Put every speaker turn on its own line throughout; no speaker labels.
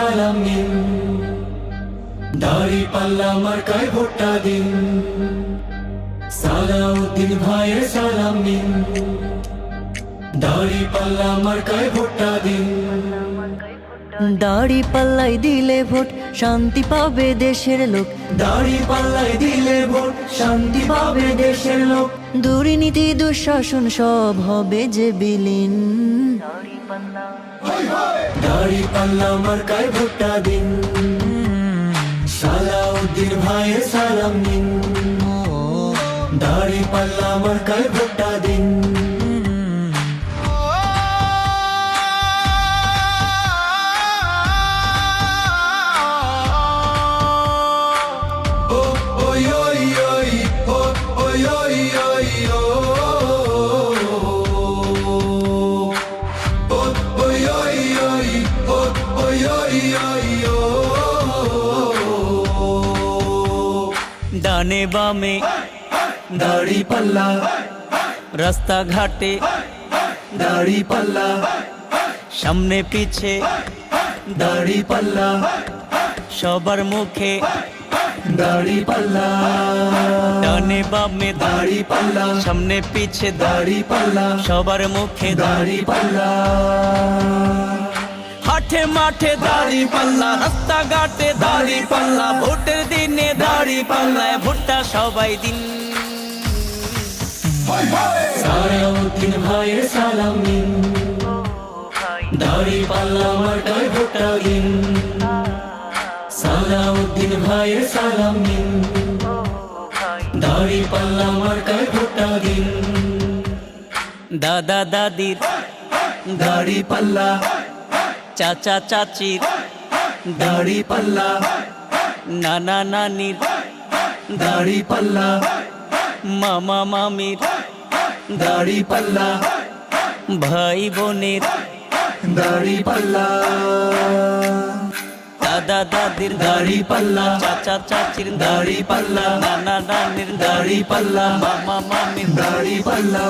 সালাম নিন, দাড়ি পাল্লা মার্কায় ভোটটা দিন। সালাউদ্দিন ভাইয়ের সালাম নিন, দাড়ি পাল্লা মার্কায় ভোটটা দিন।
দাড়ি পাল্লাই দিলে ভোট, শান্তি পাবে দেশের লোক।
দাড়ি পাল্লায় দিলে ভোট, শান্তি পাবে দেশের লোক।
দুর্নীতি দুঃশাসন সব হবে যে বিলীন।
দাড়ি পাল্লা মার্কায় ভোটটা দিন, সালাউদ্দিন ভাইয়ের সালাম নিন, দাড়ি পাল্লা মার্কায় ভোটটা দিন।
ডানে বামে
দাড়ি পাল্লা,
রাস্তাঘাটে
দাড়ি পাল্লা,
সামনে পিছে
দাড়ি পাল্লা,
সবার মুখে
দাড়ি পাল্লা।
ডানে বামে
দাড়ি পাল্লা,
সামনে পিছে
দাড়ি পাল্লা,
সবার মুখে
দাড়ি পাল্লা।
হাটে মাঠে দাড়ি পাল্লা, রাস্তাঘাটে দাড়ি পাল্লা, ভোটের দিনে দাড়ি পাল্লায় ভোটটা সবাই দিন।
সালাউদ্দিন ভাইয়ের সালাম নিন, দাড়ি পাল্লা মার্কায় ভোটটা দিন। সালাউদ্দিন ভাইয়ের সালাম নিন, দাড়ি পাল্লা মার্কায় ভোটটা দিন।
দাদা দাদির
দাড়ি পাল্লা,
চাচা চাচির
দাড়ি পাল্লা,
নানা নানির
দাড়ি পাল্লা,
মামা মামির
দাড়ি পাল্লা,
ভাই বোনের
দাড়ি পাল্লা।
দাদা দাদির
দাড়ি পাল্লা,
চাচা চাচির
দাড়ি পাল্লা,
নানা নানির
দাড়ি পাল্লা,
মামা মামির
দাড়ি পাল্লা।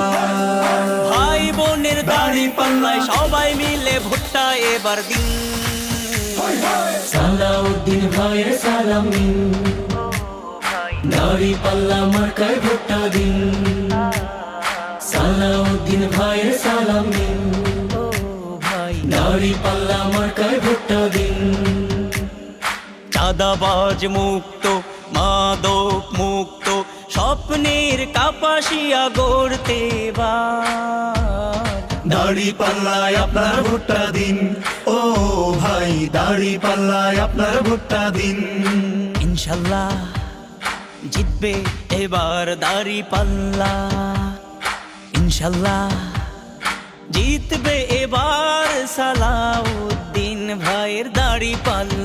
ভাই বোনের দাড়ি পাল্লায় সবাই মিলে ভোটটা এবার দিন।
সালাউদ্দিন ভাইয়ের সালাম নিন, দাড়ি পাল্লা মার্কায় ভোটটা দিন। সালাউদ্দিন ভাইয়ের সালাম নিন, দাড়ি পাল্লা মার্কায় ভোটটা দিন।
চাঁদাবাজ মুক্ত, মাদক মুক্ত, স্বপ্নের কাপাসিয়া গড়তে
দাড়ি পাল্লায় আপনার ভোটটা দিন, ও ভাই দাড়ি পাল্লায় আপনার ভোটটা দিন।
ইনশাল্লাহ জিতবে এবার দাড়ি পাল্লা। ইনশাল্লাহ জিতবে এবার সালাউদ্দিন ভাইয়ের দাড়ি পাল্লা।